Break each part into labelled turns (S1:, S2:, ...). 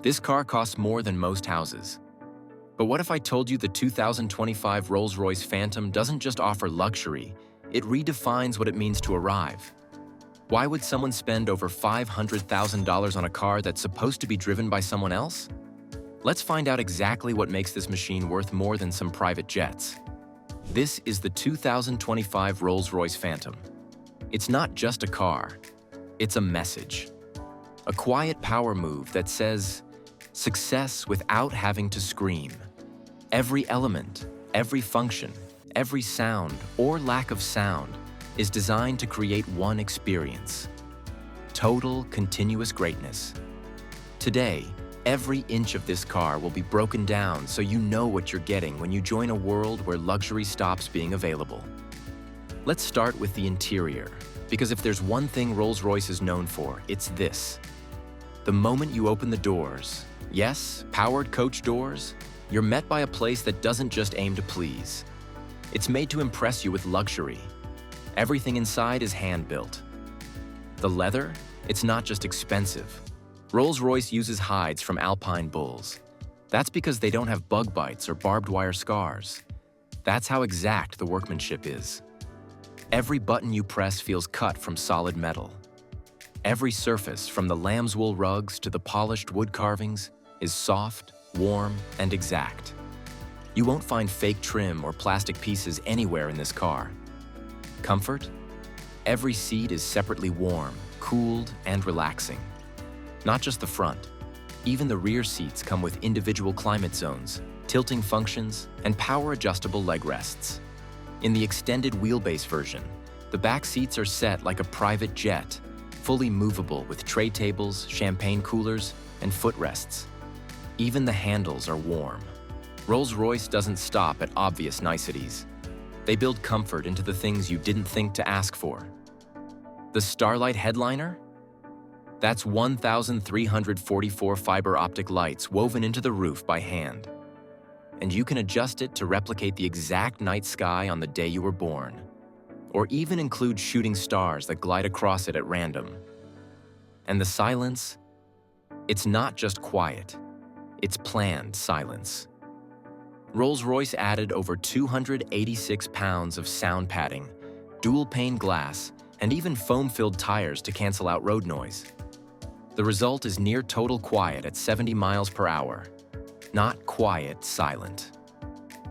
S1: This car costs more than most houses. But what if I told you the 2025 Rolls-Royce Phantom doesn't just offer luxury, it redefines what it means to arrive? Why would someone spend over $500,000 on a car that's supposed to be driven by someone else? Let's find out exactly what makes this machine worth more than some private jets. This is the 2025 Rolls-Royce Phantom. It's not just a car, it's a message. A quiet power move that says, success without having to scream. Every element, every function, every sound or lack of sound is designed to create one experience. Total, continuous greatness. Today, every inch of this car will be broken down so you know what you're getting when you join a world where luxury stops being available. Let's start with the interior, because if there's one thing Rolls-Royce is known for, it's this. The moment you open the doors, yes, powered coach doors, you're met by a place that doesn't just aim to please. It's made to impress you with luxury. Everything inside is hand-built. The leather, it's not just expensive. Rolls-Royce uses hides from alpine bulls. That's because they don't have bug bites or barbed wire scars. That's how exact the workmanship is. Every button you press feels cut from solid metal. Every surface, from the lamb's wool rugs to the polished wood carvings, is soft, warm, and exact. You won't find fake trim or plastic pieces anywhere in this car. Comfort? Every seat is separately warm, cooled, and relaxing. Not just the front. Even the rear seats come with individual climate zones, tilting functions, and power-adjustable leg rests. In the extended wheelbase version, the back seats are set like a private jet, fully movable with tray tables, champagne coolers, and footrests. Even the handles are warm. Rolls-Royce doesn't stop at obvious niceties. They build comfort into the things you didn't think to ask for. The Starlight headliner? That's 1,344 fiber optic lights woven into the roof by hand. And you can adjust it to replicate the exact night sky on the day you were born, or even include shooting stars that glide across it at random. And the silence? It's not just quiet, it's planned silence. Rolls-Royce added over 286 pounds of sound padding, dual-pane glass, and even foam-filled tires to cancel out road noise. The result is near total quiet at 70 miles per hour. Not quiet, silent.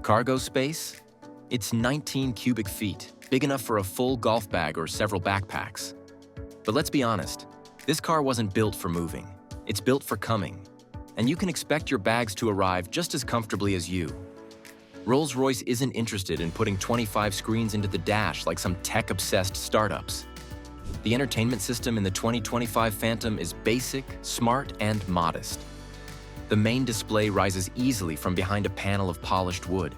S1: Cargo space? It's 19 cubic feet, big enough for a full golf bag or several backpacks. But let's be honest, this car wasn't built for moving. It's built for coming. And you can expect your bags to arrive just as comfortably as you. Rolls-Royce isn't interested in putting 25 screens into the dash like some tech-obsessed startups. The entertainment system in the 2025 Phantom is basic, smart, and modest. The main display rises easily from behind a panel of polished wood.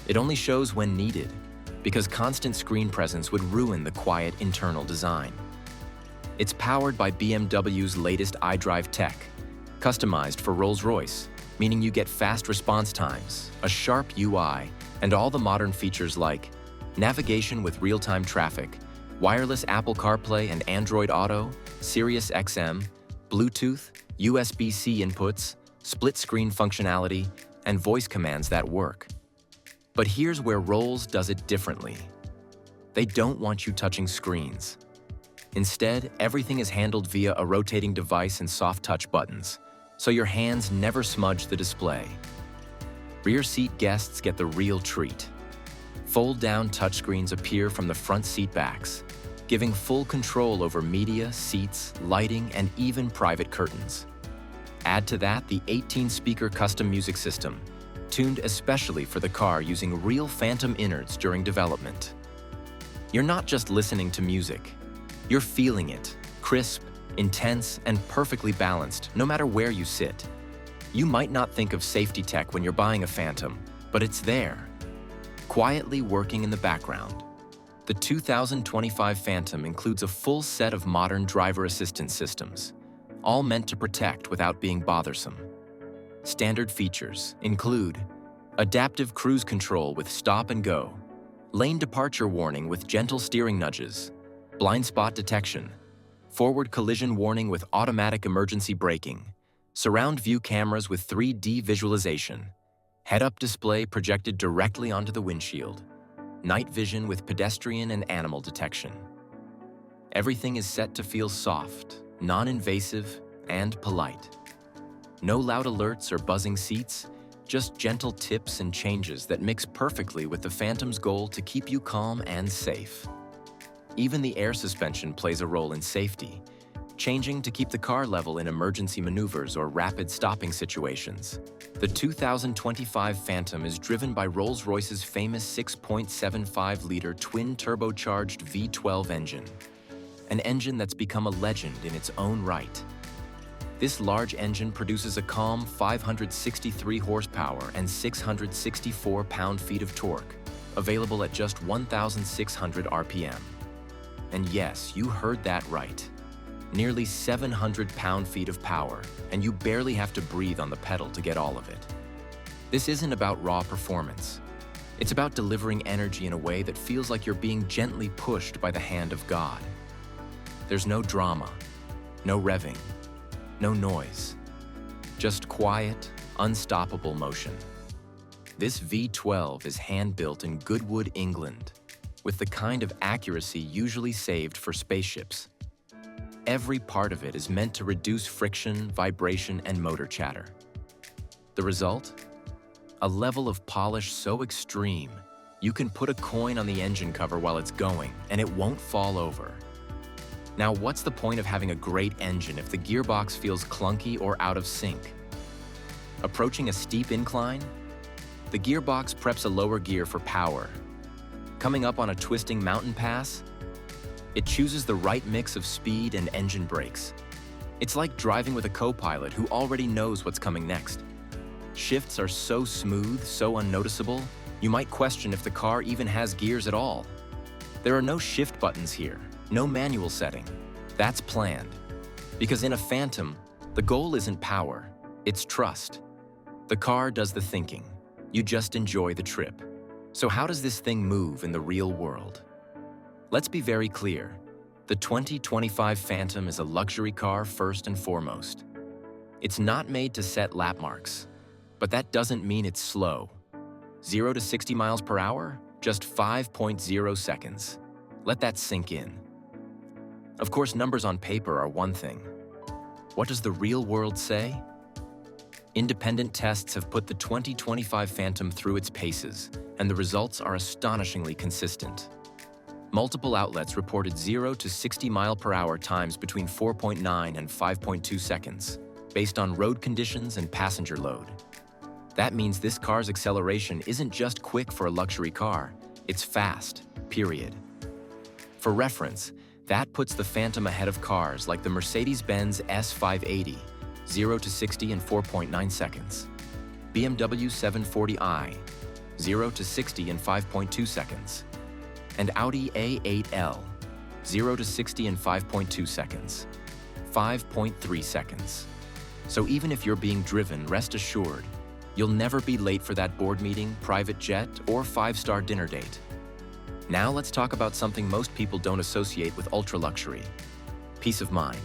S1: It only shows when needed, because constant screen presence would ruin the quiet internal design. It's powered by BMW's latest iDrive tech, customized for Rolls-Royce, meaning you get fast response times, a sharp UI, and all the modern features like navigation with real-time traffic, wireless Apple CarPlay and Android Auto, Sirius XM, Bluetooth, USB-C inputs, split-screen functionality, and voice commands that work. But here's where Rolls does it differently. They don't want you touching screens. Instead, everything is handled via a rotating device and soft touch buttons, so your hands never smudge the display. Rear seat guests get the real treat. Fold-down touchscreens appear from the front seat backs, giving full control over media, seats, lighting, and even private curtains. Add to that the 18-speaker custom music system, tuned especially for the car using real Phantom innards during development. You're not just listening to music. You're feeling it, crisp, intense, and perfectly balanced, no matter where you sit. You might not think of safety tech when you're buying a Phantom, but it's there, quietly working in the background. The 2025 Phantom includes a full set of modern driver assistance systems, all meant to protect without being bothersome. Standard features include adaptive cruise control with stop and go, lane departure warning with gentle steering nudges, blind spot detection, forward collision warning with automatic emergency braking, Surround view cameras with 3D visualization, head-up display projected directly onto the windshield, night vision with pedestrian and animal detection. Everything is set to feel soft, non-invasive, and polite. No loud alerts or buzzing seats, just gentle tips and changes that mix perfectly with the Phantom's goal to keep you calm and safe. Even the air suspension plays a role in safety, changing to keep the car level in emergency maneuvers or rapid stopping situations. The 2025 Phantom is driven by Rolls-Royce's famous 6.75-liter twin-turbocharged V12 engine, an engine that's become a legend in its own right. This large engine produces a calm 563 horsepower and 664 pound-feet of torque, available at just 1,600 RPM. And yes, you heard that right. Nearly 700 pound-feet of power, and you barely have to breathe on the pedal to get all of it. This isn't about raw performance. It's about delivering energy in a way that feels like you're being gently pushed by the hand of God. There's no drama, no revving, no noise, just quiet, unstoppable motion. This V12 is hand-built in Goodwood, England, with the kind of accuracy usually saved for spaceships. Every part of it is meant to reduce friction, vibration, and motor chatter. The result? A level of polish so extreme, you can put a coin on the engine cover while it's going, and it won't fall over. Now, what's the point of having a great engine if the gearbox feels clunky or out of sync? Approaching a steep incline? The gearbox preps a lower gear for power. Coming up on a twisting mountain pass? It chooses the right mix of speed and engine brakes. It's like driving with a co-pilot who already knows what's coming next. Shifts are so smooth, so unnoticeable, you might question if the car even has gears at all. There are no shift buttons here. No manual setting. That's planned. Because in a Phantom, the goal isn't power, it's trust. The car does the thinking. You just enjoy the trip. So how does this thing move in the real world? Let's be very clear. The 2025 Phantom is a luxury car first and foremost. It's not made to set lap marks, but that doesn't mean it's slow. 0 to 60 miles per hour? Just 5.0 seconds. Let that sink in. Of course, numbers on paper are one thing. What does the real world say? Independent tests have put the 2025 Phantom through its paces, and the results are astonishingly consistent. Multiple outlets reported 0 to 60 mile per hour times between 4.9 and 5.2 seconds, based on road conditions and passenger load. That means this car's acceleration isn't just quick for a luxury car, it's fast, period. For reference, that puts the Phantom ahead of cars like the Mercedes-Benz S580, 0 to 60 in 4.9 seconds, BMW 740i, 0 to 60 in 5.2 seconds, and Audi A8L, 0 to 60 in 5.2 seconds, 5.3 seconds. So even if you're being driven, rest assured, you'll never be late for that board meeting, private jet, or 5-star dinner date. Now let's talk about something most people don't associate with ultra-luxury: peace of mind.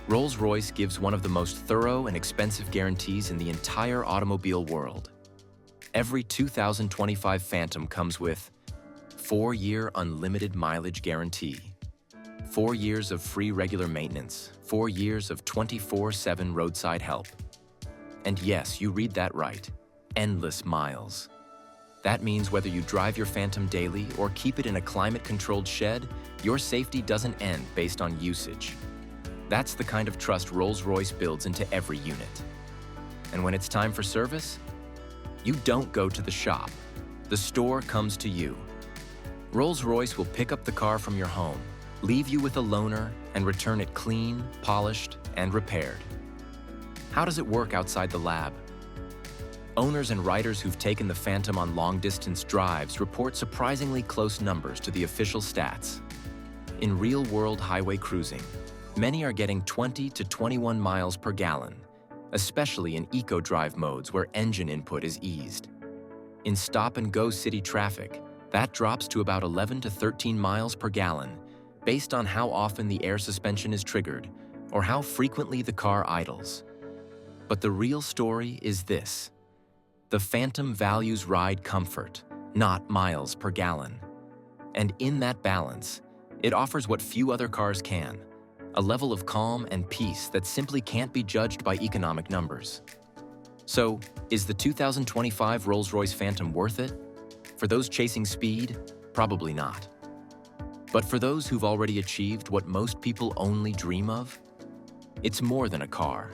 S1: Rolls-Royce gives one of the most thorough and expensive guarantees in the entire automobile world. Every 2025 Phantom comes with 4-year unlimited mileage guarantee, 4 years of free regular maintenance, 4 years of 24/7 roadside help. And yes, you read that right, endless miles. That means whether you drive your Phantom daily or keep it in a climate-controlled shed, your safety doesn't end based on usage. That's the kind of trust Rolls-Royce builds into every unit. And when it's time for service, you don't go to the shop. The store comes to you. Rolls-Royce will pick up the car from your home, leave you with a loaner, and return it clean, polished, and repaired. How does it work outside the lab? Owners and riders who've taken the Phantom on long-distance drives report surprisingly close numbers to the official stats. In real-world highway cruising, many are getting 20 to 21 miles per gallon, especially in eco-drive modes where engine input is eased. In stop-and-go city traffic, that drops to about 11 to 13 miles per gallon, based on how often the air suspension is triggered or how frequently the car idles. But the real story is this. The Phantom values ride comfort, not miles per gallon. And in that balance, it offers what few other cars can, a level of calm and peace that simply can't be judged by economic numbers. So, is the 2025 Rolls-Royce Phantom worth it? For those chasing speed, probably not. But for those who've already achieved what most people only dream of, it's more than a car.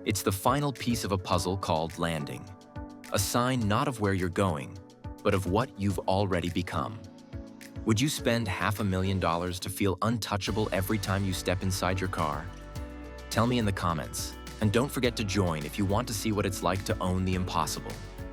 S1: It's the final piece of a puzzle called landing. A sign not of where you're going, but of what you've already become. Would you spend $500,000 to feel untouchable every time you step inside your car? Tell me in the comments, and don't forget to join if you want to see what it's like to own the impossible.